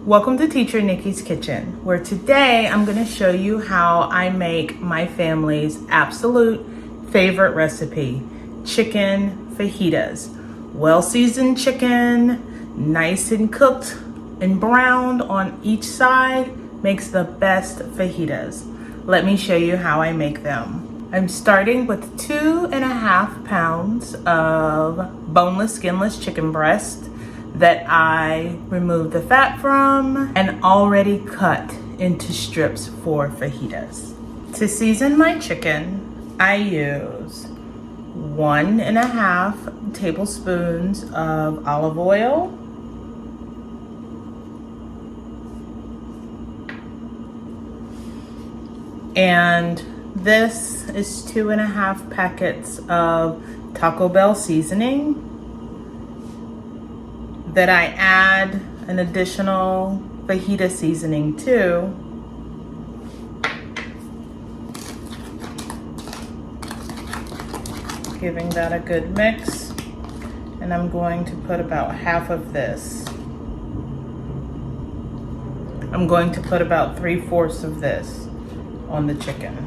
Welcome to Teacher Nikki's Kitchen, where today I'm going to show you how I make my family's absolute favorite recipe, chicken fajitas. Well-seasoned chicken, nice and cooked and browned on each side, makes the best fajitas. Let me show you how I make them. I'm starting with 2.5 pounds of boneless, skinless chicken breast that I removed the fat from and already cut into strips for fajitas. To season my chicken, I use 1.5 tablespoons of olive oil, and this is 2.5 packets of Taco Bell seasoning that I add an additional fajita seasoning to. Giving that a good mix. And I'm going to put about half of this. I'm going to put about 3/4 of this on the chicken.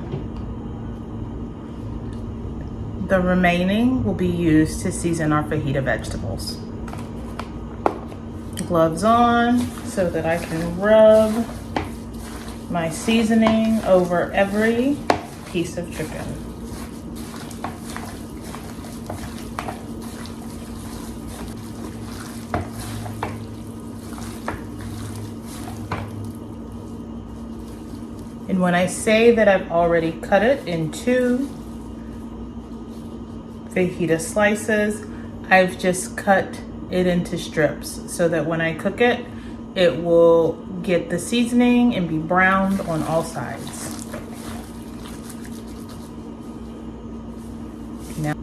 The remaining will be used to season our fajita vegetables. Gloves on so that I can rub my seasoning over every piece of chicken. And when I say that I've already cut it into fajita slices, I've just cut it into strips so that when I cook it, it will get the seasoning and be browned on all sides.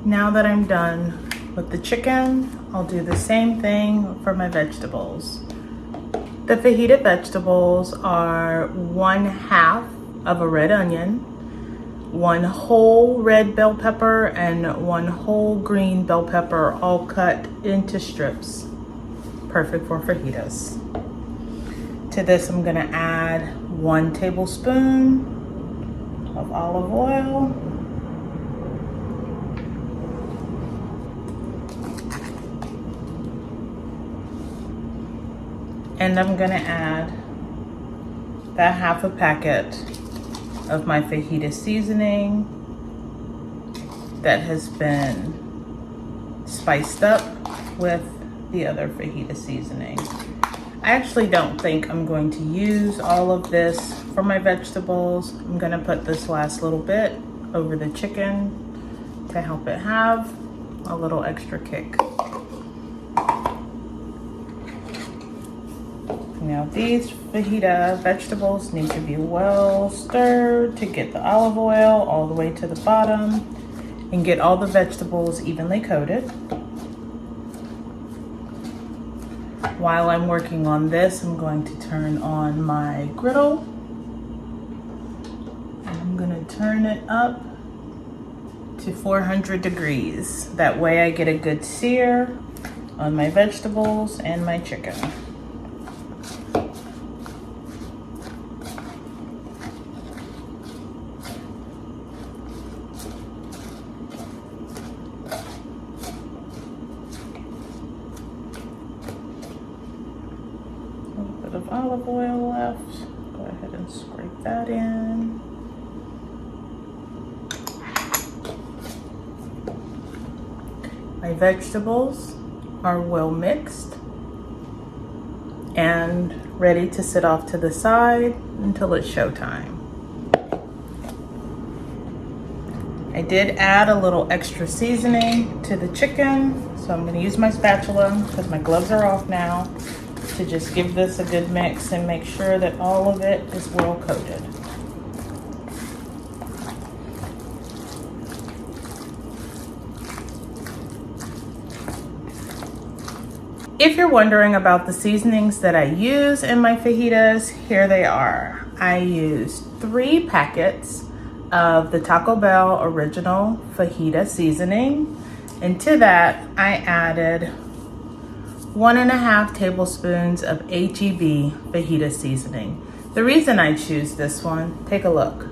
Now that I'm done with the chicken, I'll do the same thing for my vegetables. The fajita vegetables are 1/2 of a red onion, 1 whole red bell pepper, and 1 whole green bell pepper, all cut into strips. Perfect for fajitas. To this, I'm gonna add 1 tablespoon of olive oil. And I'm gonna add that 1/2 packet of my fajita seasoning that has been spiced up with the other fajita seasoning. I actually don't think I'm going to use all of this for my vegetables. I'm gonna put this last little bit over the chicken to help it have a little extra kick. Now these fajita vegetables need to be well stirred to get the olive oil all the way to the bottom and get all the vegetables evenly coated. While I'm working on this, I'm going to turn on my griddle. And I'm gonna turn it up to 400 degrees. That way I get a good sear on my vegetables and my chicken. Of olive oil left. Go ahead and scrape that in. My vegetables are well mixed and ready to sit off to the side until it's showtime. I did add a little extra seasoning to the chicken, so I'm going to use my spatula because my gloves are off now, to just give this a good mix and make sure that all of it is well coated. If you're wondering about the seasonings that I use in my fajitas, here they are. I use 3 packets of the Taco Bell original fajita seasoning, and to that I added 1.5 tablespoons of HEB fajita seasoning. The reason I choose this one, take a look,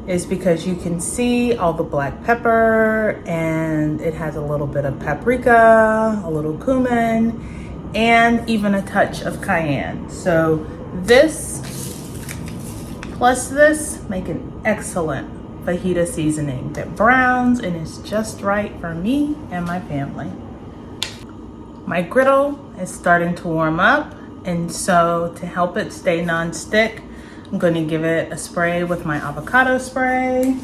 is because you can see all the black pepper, and it has a little bit of paprika, a little cumin, and even a touch of cayenne. So this plus this make an excellent fajita seasoning that browns and is just right for me and my family. My griddle is starting to warm up, and so to help it stay non-stick, I'm going to give it a spray with my avocado spray.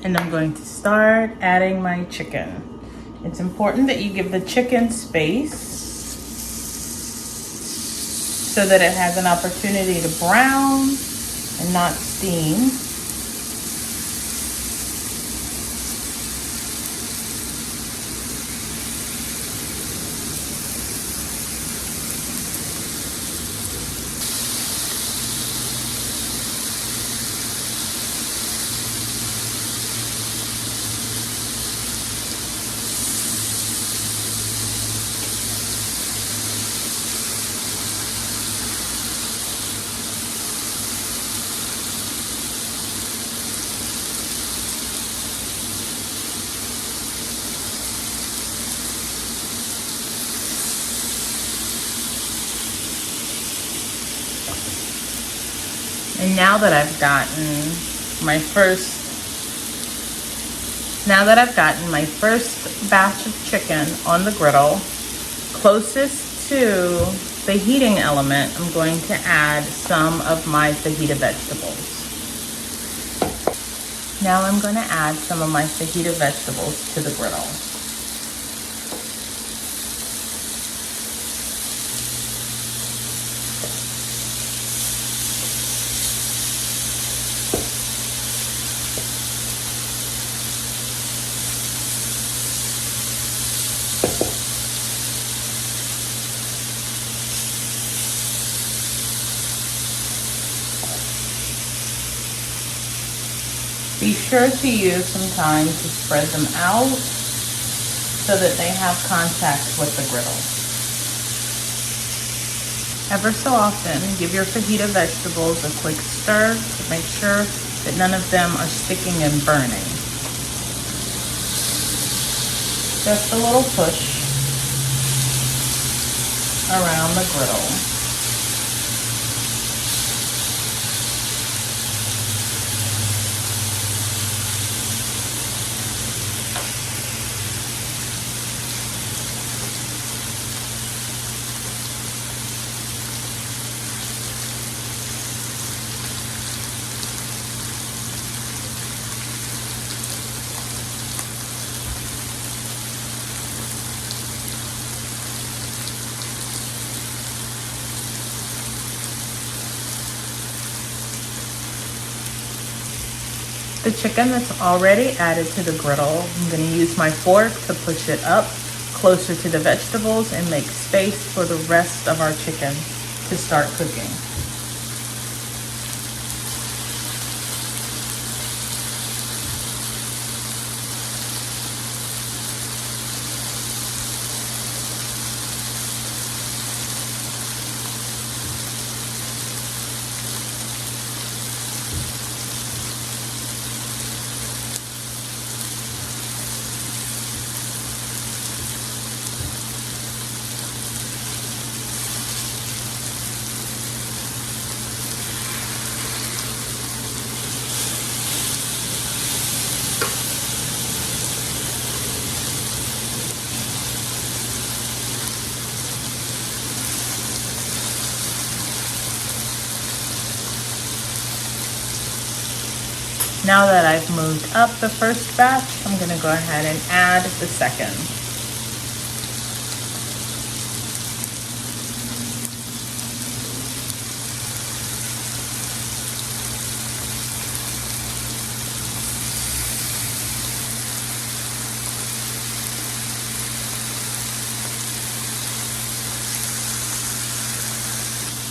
And I'm going to start adding my chicken. It's important that you give the chicken space so that it has an opportunity to brown and not steam. And now that I've gotten my first batch of chicken on the griddle, closest to the heating element, I'm going to add some of my fajita vegetables. Now I'm going to add some of my fajita vegetables to the griddle. Be sure to use some time to spread them out so that they have contact with the griddle. Ever so often, give your fajita vegetables a quick stir to make sure that none of them are sticking and burning. Just a little push around the griddle. The chicken that's already added to the griddle, I'm going to use my fork to push it up closer to the vegetables and make space for the rest of our chicken to start cooking. Now that I've moved up the first batch, I'm going to go ahead and add the second.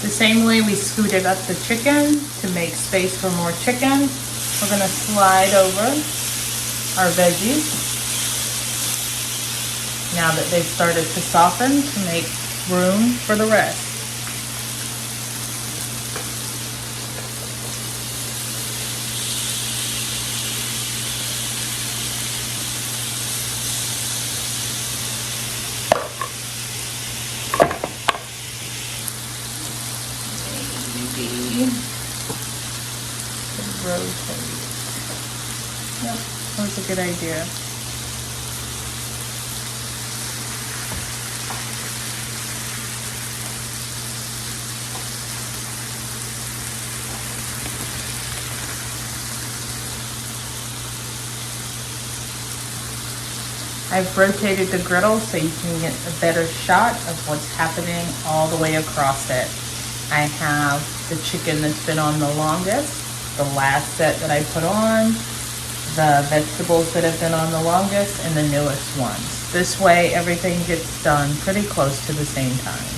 The same way we scooted up the chicken to make space for more chicken, we're going to slide over our veggies. now that they've started to soften, to make room for the rest. Rotate. Yep, that was a good idea. I've rotated the griddle so you can get a better shot of what's happening all the way across it. I have the chicken that's been on the longest, the last set that I put on, the vegetables that have been on the longest, and the newest ones. This way everything gets done pretty close to the same time.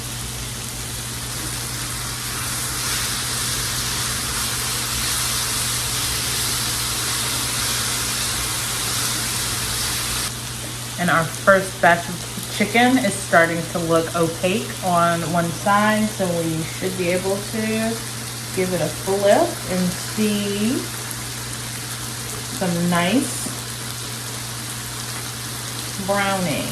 And our first batch of chicken is starting to look opaque on one side, so we should be able to give it a flip and see some nice browning.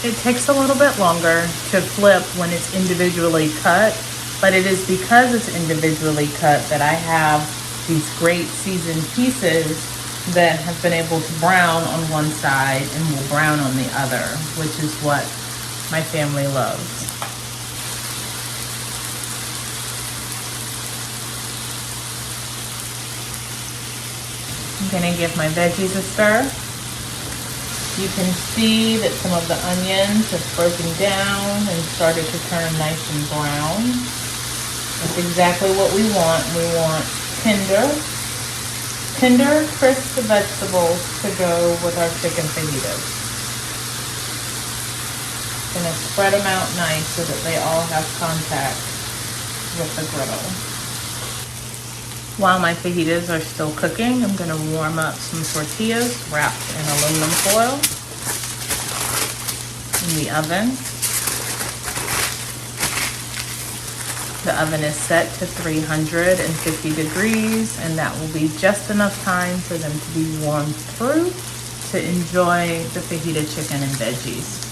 It takes a little bit longer to flip when it's individually cut, but it is because it's individually cut that I have these great seasoned pieces that have been able to brown on one side and will brown on the other, which is what my family loves. I'm gonna give my veggies a stir. You can see that some of the onions have broken down and started to turn nice and brown. That's exactly what we want. We want tender, crisp vegetables to go with our chicken fajitas. Gonna spread them out nice so that they all have contact with the griddle. While my fajitas are still cooking, I'm gonna warm up some tortillas wrapped in aluminum foil in the oven. The oven is set to 350 degrees, and that will be just enough time for them to be warmed through to enjoy the fajita chicken and veggies.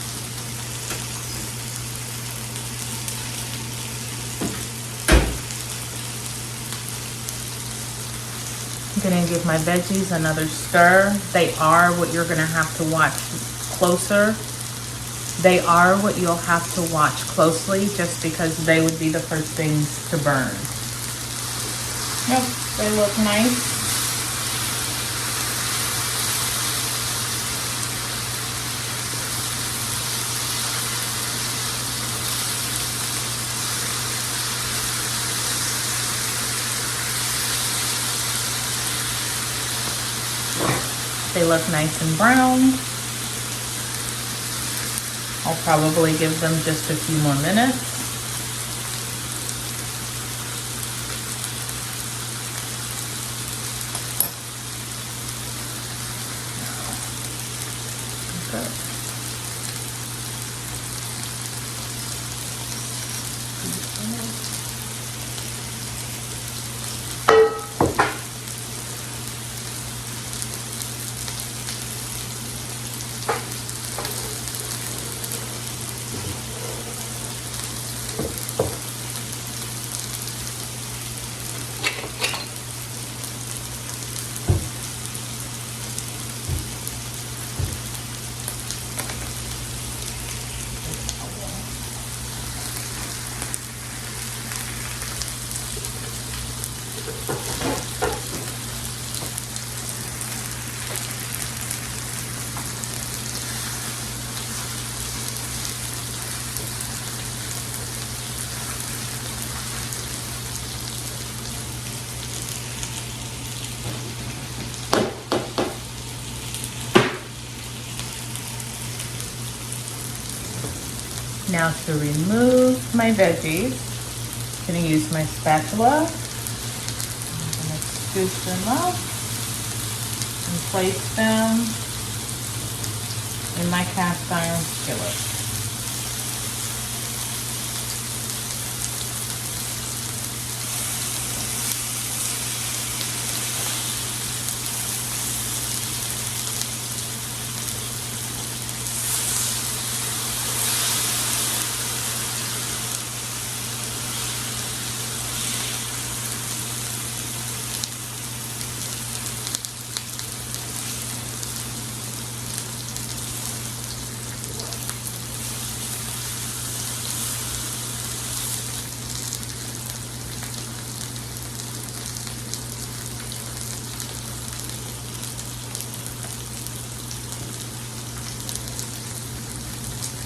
I'm gonna give my veggies another stir. They are what you're gonna have to watch closer. They are what you'll have to watch closely just because they would be the first things to burn. Yep, they look nice. They look nice and brown. I'll probably give them just a few more minutes. Good. Now to remove my veggies, I'm going to use my spatula. I'm going to scoop them up and place them in my cast iron skillet.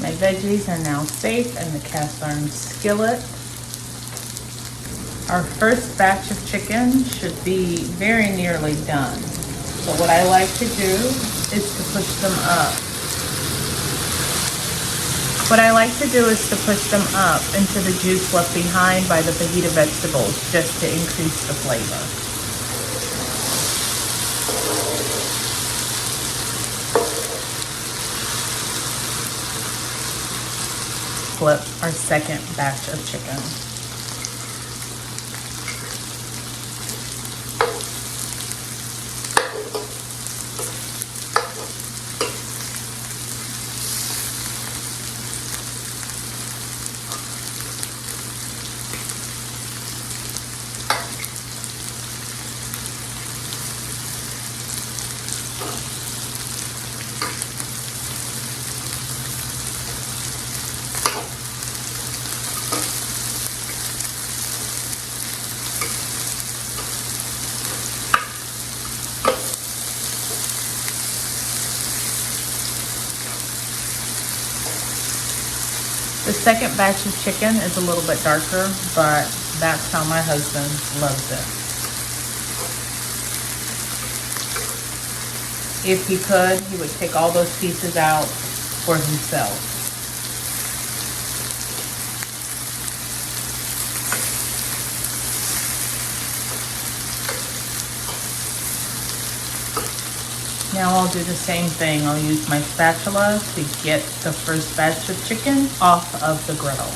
My veggies are now safe in the cast iron skillet. Our first batch of chicken should be very nearly done. So what I like to do is to push them up. What I like to do is to push them up into the juice left behind by the fajita vegetables just to increase the flavor. Flip our second batch of chicken. The second batch of chicken is a little bit darker, but that's how my husband loves it. If he could, he would take all those pieces out for himself. Now I'll do the same thing. I'll use my spatula to get the first batch of chicken off of the griddle.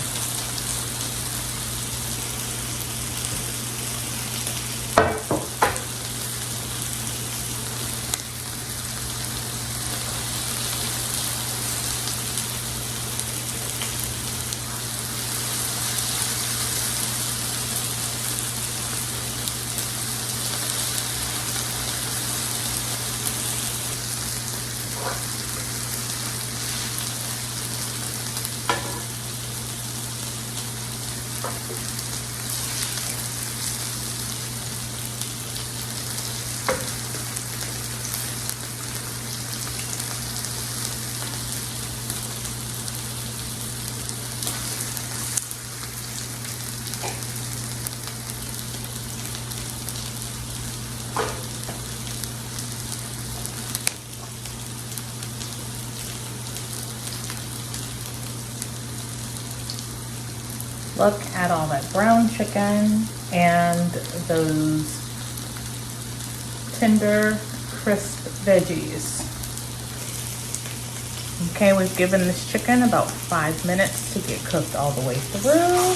Look at all that brown chicken and those tender, crisp veggies. Okay, we've given this chicken about 5 minutes to get cooked all the way through.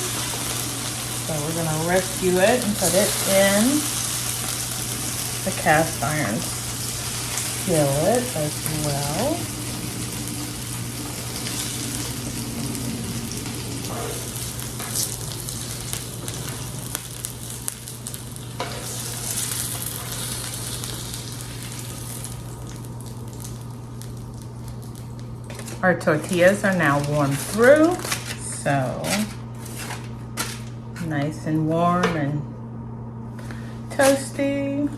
So we're gonna rescue it and put it in the cast iron skillet as well. Our tortillas are now warmed through, so nice and warm and toasty.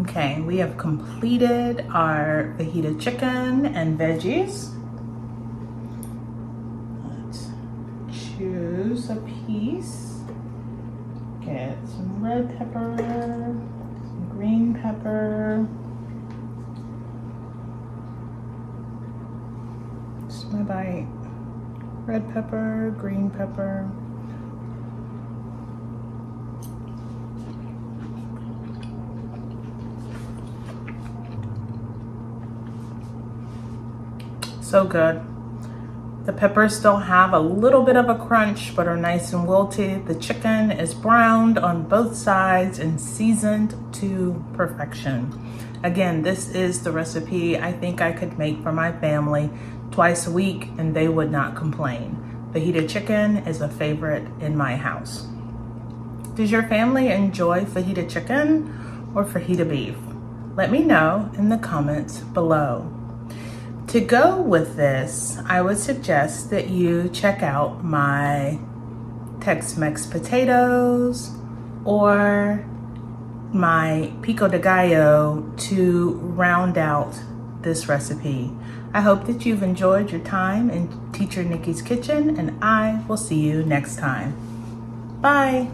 Okay, we have completed our fajita chicken and veggies. peppers a piece. Get some red pepper, some green pepper. Just my bite. Red pepper, green pepper. So good. The peppers still have a little bit of a crunch, but are nice and wilted. The chicken is browned on both sides and seasoned to perfection. Again, this is the recipe I think I could make for my family twice a week and they would not complain. Fajita chicken is a favorite in my house. Does your family enjoy fajita chicken or fajita beef? Let me know in the comments below. To go with this, I would suggest that you check out my Tex-Mex potatoes or my pico de gallo to round out this recipe. I hope that you've enjoyed your time in Teacher Nikki's Kitchen, and I will see you next time. Bye.